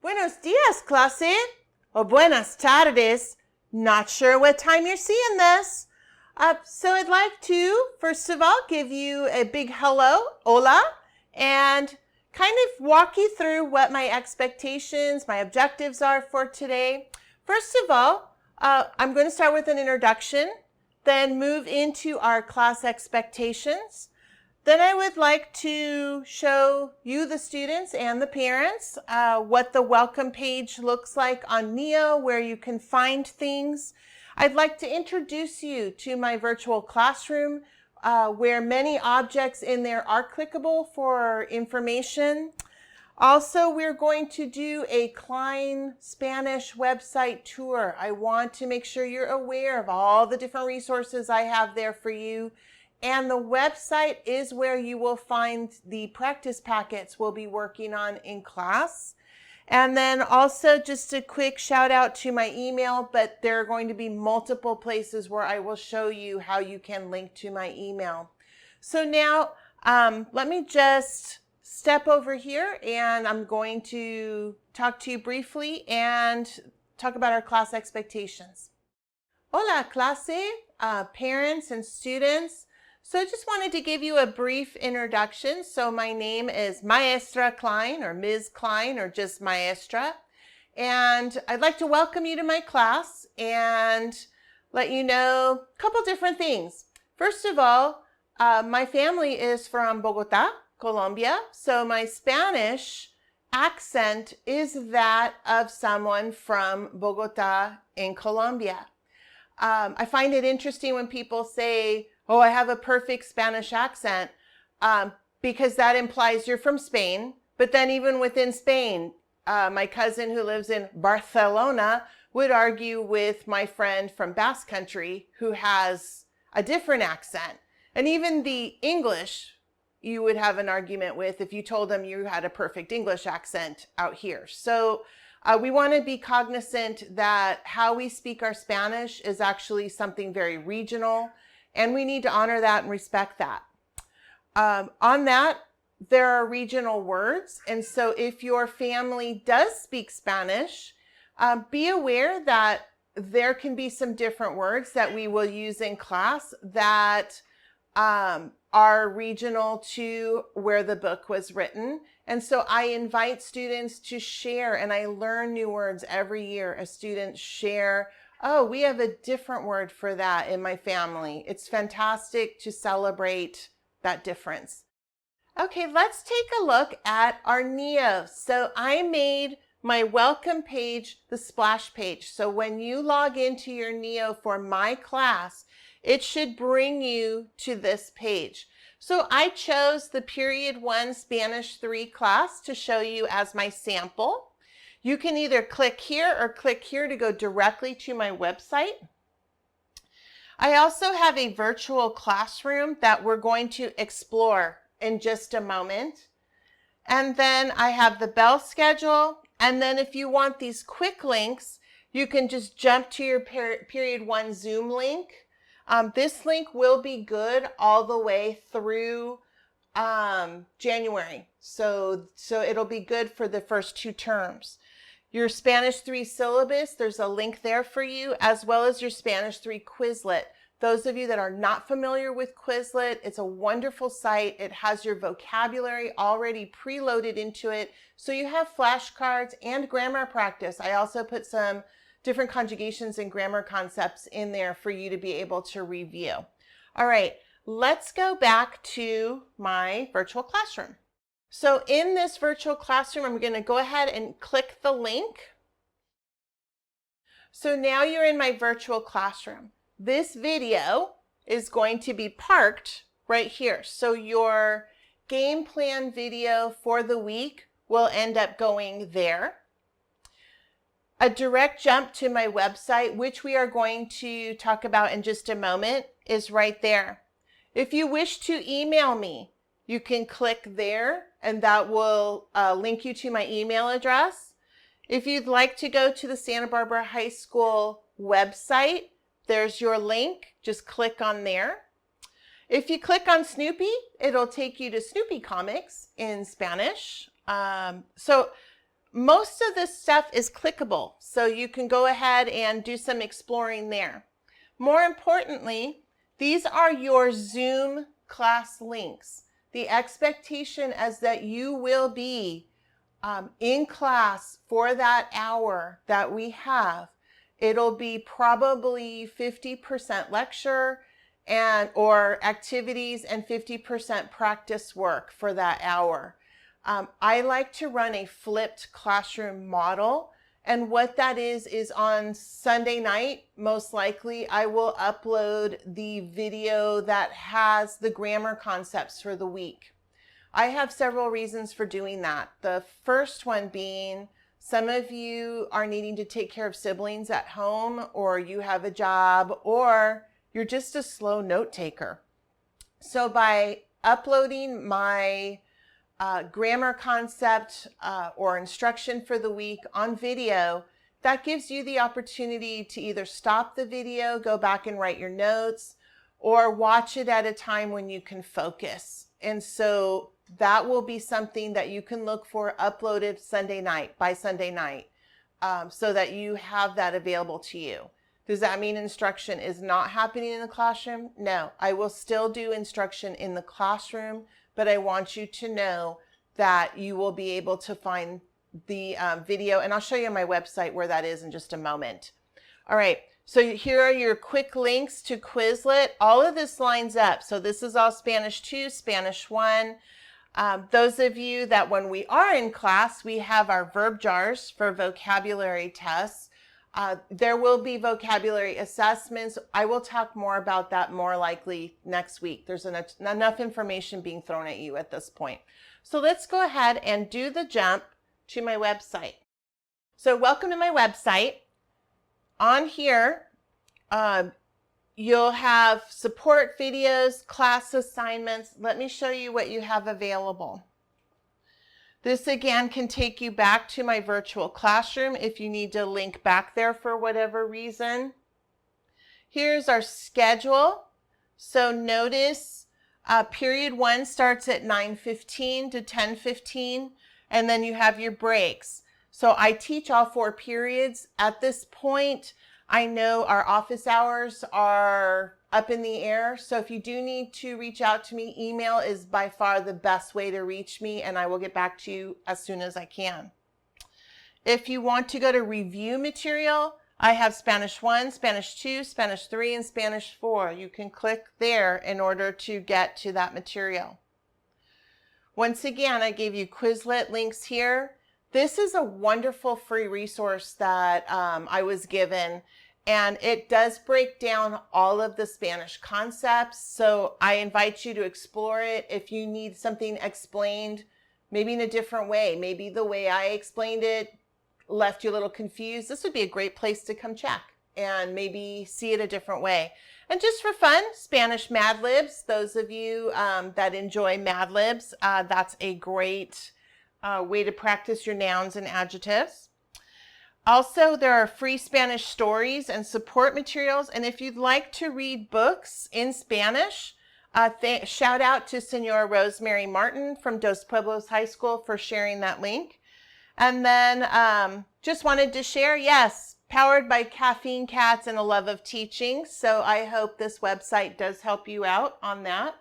Buenos días, clase. Or buenas tardes. Not sure what time you're seeing this. So I'd like to, first of all, give you a big hello, hola, and kind of walk you through what my expectations, my objectives are for today. First of all, I'm going to start with an introduction, then move into our class expectations. Then I would like to show you, the students and the parents, what the welcome page looks like on Neo, where you can find things. I'd like to introduce you to my virtual classroom, where many objects in there are clickable for information. Also, we're going to do a Klein Spanish website tour. I want to make sure you're aware of all the different resources I have there for you. And the website is where you will find the practice packets we'll be working on in class. And then also just a quick shout out to my email, but there are going to be multiple places where I will show you how you can link to my email. So now let me just step over here and I'm going to talk to you briefly and talk about our class expectations. Hola, clase, parents and students. So I just wanted to give you a brief introduction. So my name is Maestra Clyne, or Ms. Clyne, or just Maestra. And I'd like to welcome you to my class and let you know a couple different things. First of all, my family is from Bogota, Colombia. So my Spanish accent is that of someone from Bogota in Colombia. I find it interesting when people say, oh, I have a perfect Spanish accent, because that implies you're from Spain. But then even within Spain, my cousin who lives in Barcelona would argue with my friend from Basque Country who has a different accent. And even the English you would have an argument with if you told them you had a perfect English accent out here. So we want to be cognizant that how we speak our Spanish is actually something very regional. And we need to honor that and respect that. On that, there are regional words. And so if your family does speak Spanish, be aware that there can be some different words that we will use in class that are regional to where the book was written. And so I invite students to share, and I learn new words every year as students share. Oh, we have a different word for that in my family. It's fantastic to celebrate that difference. Okay, let's take a look at our Neo. So I made my welcome page the splash page. So when you log into your Neo for my class, it should bring you to this page. So I chose the Period 1 Spanish 3 class to show you as my sample. You can either click here or click here to go directly to my website. I also have a virtual classroom that we're going to explore in just a moment. And then I have the bell schedule. And then if you want these quick links, you can just jump to your Period 1 Zoom link. This link will be good all the way through January. So it'll be good for the first 2 terms. Your Spanish 3 syllabus, there's a link there for you, as well as your Spanish 3 Quizlet. Those of you that are not familiar with Quizlet, it's a wonderful site. It has your vocabulary already preloaded into it. So you have flashcards and grammar practice. I also put some different conjugations and grammar concepts in there for you to be able to review. All right, let's go back to my virtual classroom. So in this virtual classroom, I'm going to go ahead and click the link. So now you're in my virtual classroom. This video is going to be parked right here. So your game plan video for the week will end up going there. A direct jump to my website, which we are going to talk about in just a moment, is right there. If you wish to email me, you can click there and that will link you to my email address. If you'd like to go to the Santa Barbara High School website, there's your link. Just click on there. If you click on Snoopy, it'll take you to Snoopy Comics in Spanish. So most of this stuff is clickable, so you can go ahead and do some exploring there. More importantly, these are your Zoom class links. The expectation is that you will be in class for that hour that we have. It'll be probably 50% lecture or activities and 50% practice work for that hour. I like to run a flipped classroom model, and what that is on Sunday night, most likely I will upload the video that has the grammar concepts for the week. I have several reasons for doing that. The first one being, some of you are needing to take care of siblings at home, or you have a job, or you're just a slow note taker. So by uploading my grammar concept or instruction for the week on video, that gives you the opportunity to either stop the video, go back and write your notes, or watch it at a time when you can focus. And so that will be something that you can look for uploaded Sunday night, by Sunday night, so that you have that available to you. Does that mean instruction is not happening in the classroom? No, I will still do instruction in the classroom, but I want you to know that you will be able to find the video, and I'll show you on my website where that is in just a moment. All right, so here are your quick links to Quizlet. All of this lines up. So this is all Spanish 2, Spanish 1. Those of you that when we are in class, we have our verb jars for vocabulary tests. There will be vocabulary assessments. I will talk more about that more likely next week. There's enough information being thrown at you at this point. So let's go ahead and do the jump to my website. So welcome to my website. On here, you'll have support videos, class assignments. Let me show you what you have available. This again can take you back to my virtual classroom if you need to link back there for whatever reason. Here's our schedule. So notice period 1 starts at 9:15 to 10:15, and then you have your breaks. So I teach all 4 periods. At this point, I know our office hours are up in the air. So if you do need to reach out to me, email is by far the best way to reach me, and I will get back to you as soon as I can. If you want to go to review material, I have Spanish 1, Spanish 2, Spanish 3, and Spanish 4. You can click there in order to get to that material. Once again, I gave you Quizlet links here. This is a wonderful free resource that I was given, and it does break down all of the Spanish concepts. So I invite you to explore it. If you need something explained, maybe in a different way, maybe the way I explained it left you a little confused, this would be a great place to come check and maybe see it a different way. And just for fun, Spanish Mad Libs, those of you that enjoy Mad Libs, that's a great way to practice your nouns and adjectives. Also, there are free Spanish stories and support materials. And if you'd like to read books in Spanish, shout out to Senora Rosemary Martin from Dos Pueblos High School for sharing that link. And then just wanted to share, yes, powered by caffeine cats and a love of teaching. So I hope this website does help you out on that.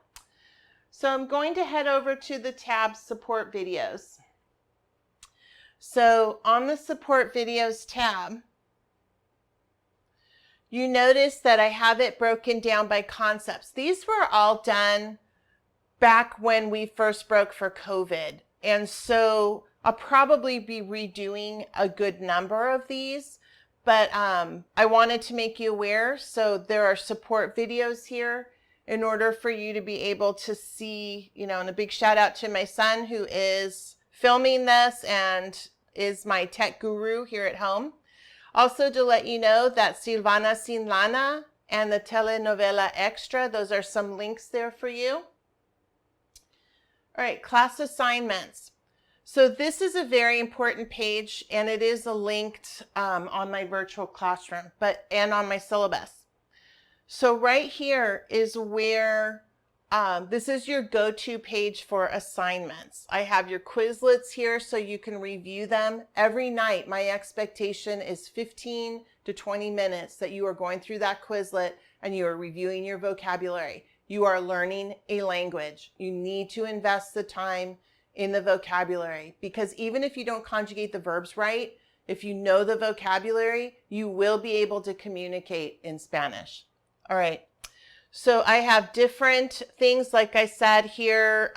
So I'm going to head over to the tab Support Videos. So on the Support Videos tab, you notice that I have it broken down by concepts. These were all done back when we first broke for COVID. And so I'll probably be redoing a good number of these, but I wanted to make you aware. So there are support videos here in order for you to be able to see, and a big shout out to my son who is filming this and is my tech guru here at home. Also to let you know that Silvana Sin Lana and the telenovela Extra, those are some links there for you. All right, class assignments. So this is a very important page, and it is linked on my virtual classroom, and on my syllabus. So right here is where This is your go-to page for assignments. I have your Quizlets here so you can review them every night. My expectation is 15 to 20 minutes that you are going through that Quizlet and you are reviewing your vocabulary. You are learning a language. You need to invest the time in the vocabulary, because even if you don't conjugate the verbs right, if you know the vocabulary, you will be able to communicate in Spanish. All right. So I have different things, like I said here,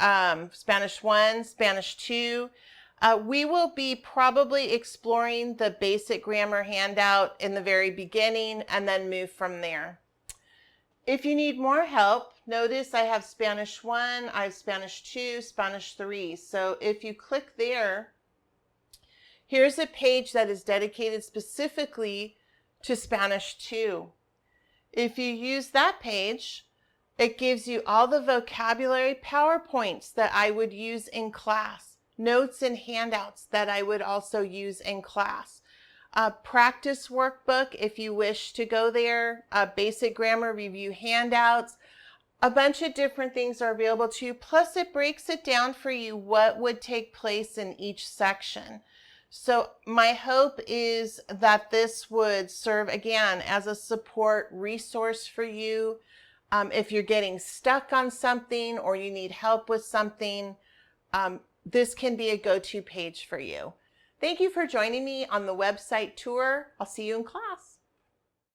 Spanish 1, Spanish 2. We will be probably exploring the basic grammar handout in the very beginning and then move from there. If you need more help, notice I have Spanish 1, I have Spanish 2, Spanish 3. So if you click there, here's a page that is dedicated specifically to Spanish 2. If you use that page, it gives you all the vocabulary PowerPoints that I would use in class, notes and handouts that I would also use in class, a practice workbook if you wish to go there, a basic grammar review handouts, a bunch of different things are available to you. Plus it breaks it down for you what would take place in each section. So my hope is that this would serve, again, as a support resource for you. If you're getting stuck on something or you need help with something, this can be a go-to page for you. Thank you for joining me on the website tour. I'll see you in class.